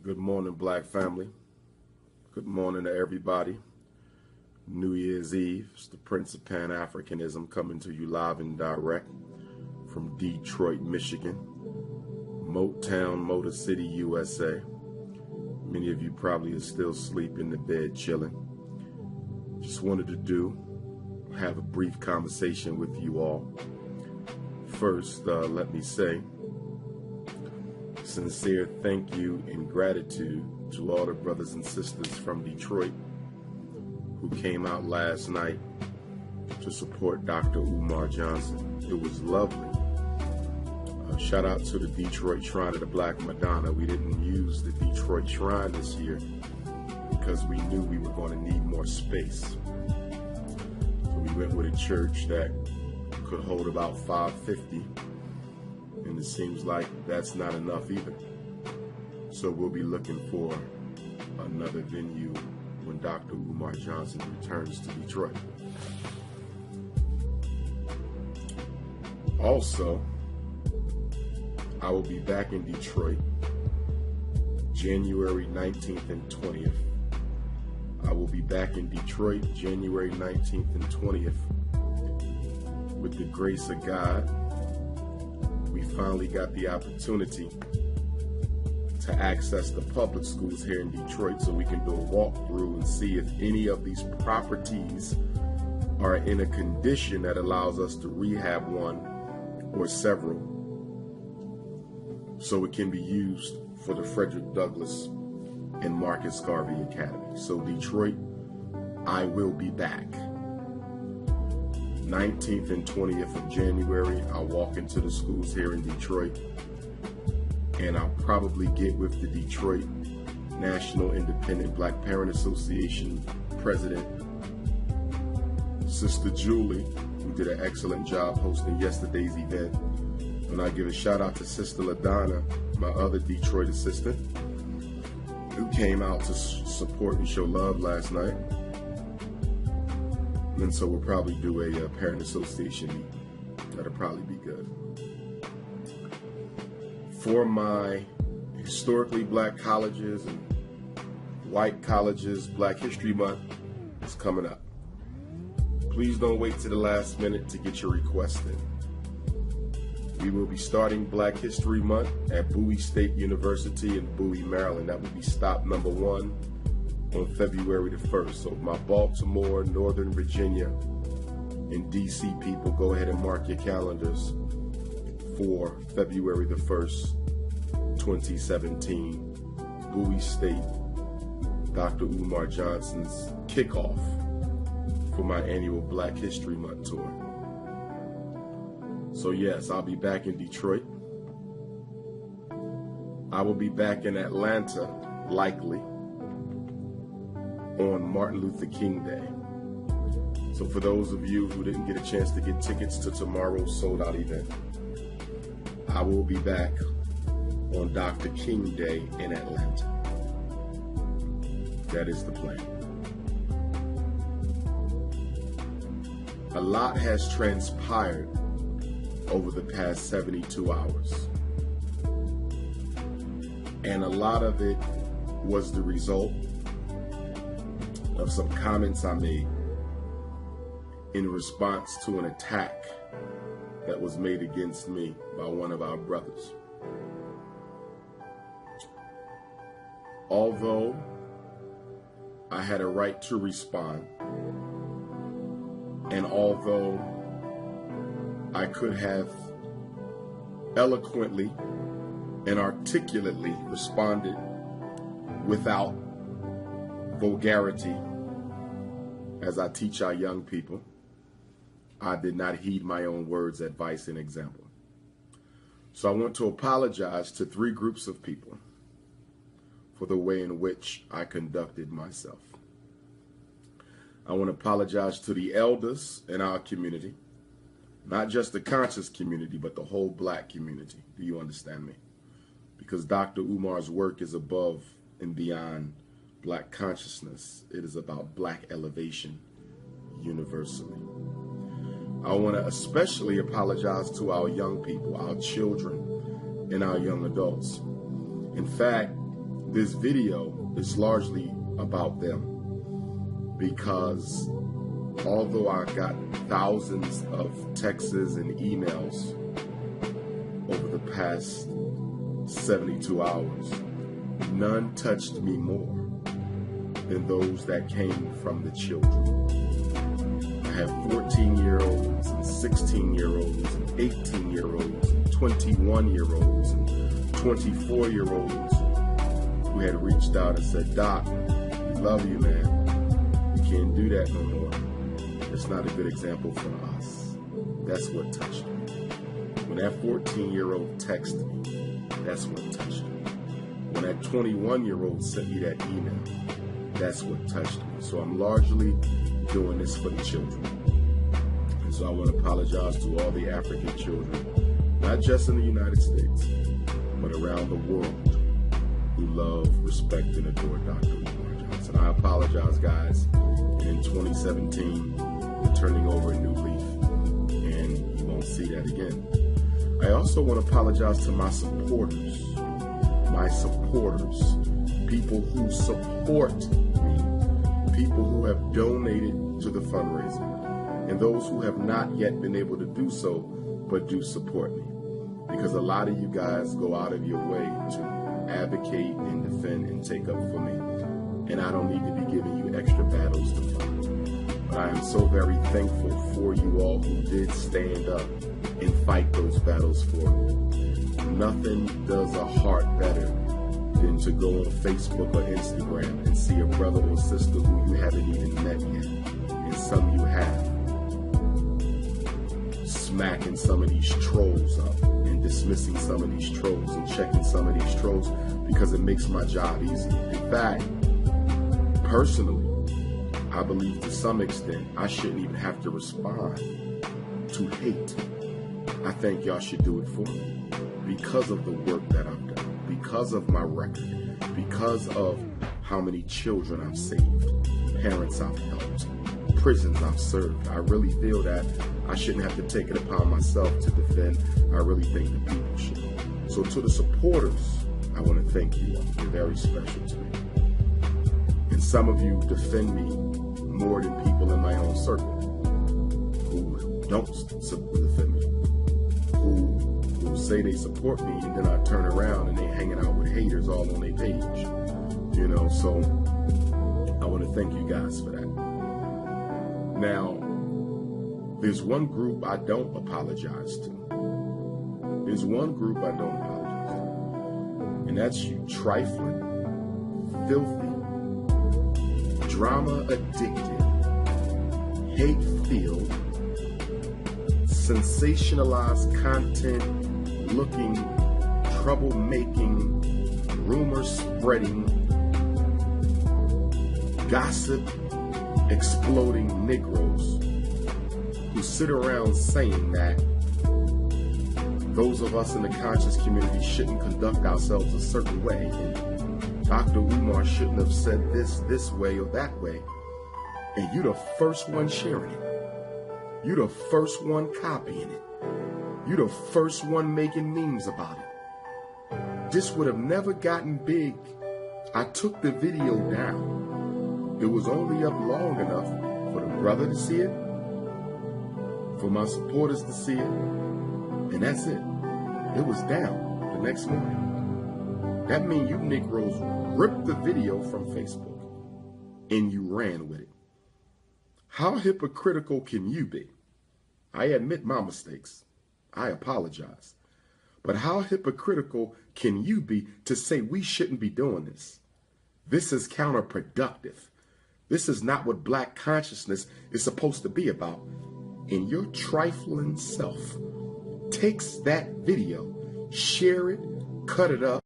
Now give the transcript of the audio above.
Good morning, Black family. Good morning to everybody. New Year's Eve. It's the Prince of Pan-Africanism coming to you live and direct from Detroit, Michigan. Motown, Motor City, USA. Many of you probably are still asleep in the bed chilling. Just wanted to have a brief conversation with you all. First, let me say sincere thank you and gratitude to all the brothers and sisters from Detroit who came out last night to support Dr. Umar Johnson. It was lovely. Shout out to the Detroit Shrine of the Black Madonna. We didn't use the Detroit Shrine this year because we knew we were going to need more space. So we went with a church that could hold about 550. And it seems like that's not enough either. So we'll be looking for another venue when Dr. Umar Johnson returns to Detroit. Also, I will be back in Detroit January 19th and 20th. I will be back in Detroit January 19th and 20th. With the grace of God, we finally got the opportunity to access the public schools here in Detroit so we can do a walkthrough and see if any of these properties are in a condition that allows us to rehab one or several so it can be used for the Frederick Douglass and Marcus Garvey Academy. So Detroit, I will be back. 19th and 20th of January, I'll walk into the schools here in Detroit, and I'll probably get with the Detroit National Independent Black Parent Association President, Sister Julie, who did an excellent job hosting yesterday's event. And I give a shout out to Sister LaDonna, my other Detroit assistant, who came out to support and show love last night. And so we'll probably do a parent association meeting. That'll probably be good. For my historically black colleges and white colleges, Black History Month is coming up. Please don't wait to the last minute to get your request in. We will be starting Black History Month at Bowie State University in Bowie, Maryland. That will be stop number 1 on February the 1st. So my Baltimore, Northern Virginia, and DC people, go ahead and mark your calendars for February the 1st, 2017, Bowie State, Dr. Umar Johnson's kickoff for my annual Black History Month tour. So yes, I'll be back in Detroit. I will be back in Atlanta, likely, on Martin Luther King Day. So for those of you who didn't get a chance to get tickets to tomorrow's sold out event, I will be back on Dr. King Day in Atlanta. That is the plan. A lot has transpired over the past 72 hours. And a lot of it was the result of some comments I made in response to an attack that was made against me by one of our brothers. Although I had a right to respond, and although I could have eloquently and articulately responded without vulgarity, as I teach our young people, I did not heed my own words, advice, and example. So I want to apologize to 3 groups of people for the way in which I conducted myself. I want to apologize to the elders in our community, not just the conscious community, but the whole black community. Do you understand me? Because Dr. Umar's work is above and beyond black consciousness. It is about black elevation universally. I want to especially apologize to our young people, our children, and our young adults. In fact, This video is largely about them because although I got thousands of texts and emails over the past 72 hours, none touched me more than those that came from the children. I have 14-year-olds and 16-year-olds and 18-year-olds and 21-year-olds and 24-year-olds who had reached out and said, "Doc, we love you, man. You can't do that no more. It's not a good example for us." That's what touched me. When that 14-year-old texted me, that's what touched me. When that 21-year-old sent me that email, that's what touched me. So I'm largely doing this for the children. And so I want to apologize to all the African children, not just in the United States, but around the world, who love, respect, and adore Dr. Umar Johnson. I apologize, guys. In 2017, we're turning over a new leaf, and you won't see that again. I also want to apologize to my supporters, people who support me, people who have donated to the fundraiser, and those who have not yet been able to do so, but do support me. Because a lot of you guys go out of your way to advocate and defend and take up for me. And I don't need to be giving you extra battles to fight. But I am so very thankful for you all who did stand up and fight those battles for me. Nothing does a heart better than to go on Facebook or Instagram and see a brother or sister who you haven't even met yet, and some you have, smacking some of these trolls up and dismissing some of these trolls and checking some of these trolls because it makes my job easy. In fact, personally, I believe to some extent I shouldn't even have to respond to hate. I think y'all should do it for me because of the work that I've done, because of my record, because of how many children I've saved, parents I've helped, prisons I've served. I really feel that I shouldn't have to take it upon myself to defend. I really think the people should. So to the supporters, I want to thank you all. You're very special to me. And some of you defend me more than people in my own circle who don't defend me, who say they support me, and then I turn around and they hanging out with haters all on their page. So I want to thank you guys for that. Now, there's one group I don't apologize to. There's one group I don't apologize to. And that's you trifling, filthy, drama-addicted, hate-filled, sensationalized content-looking, troublemaking, rumor-spreading, gossip-exploding Negroes who sit around saying that those of us in the conscious community shouldn't conduct ourselves a certain way, and Dr. Umar shouldn't have said this way or that way, and you're the first one sharing it. You're the first one copying it. You're the first one making memes about it. This would have never gotten big. I took the video down. It was only up long enough for the brother to see it, for my supporters to see it, and that's it. It was down the next morning. That means you Negroes ripped the video from Facebook and you ran with it. How hypocritical can you be? I admit my mistakes. I apologize. But how hypocritical can you be to say we shouldn't be doing this? This is counterproductive. This is not what black consciousness is supposed to be about. And your trifling self takes that video, share it, cut it up,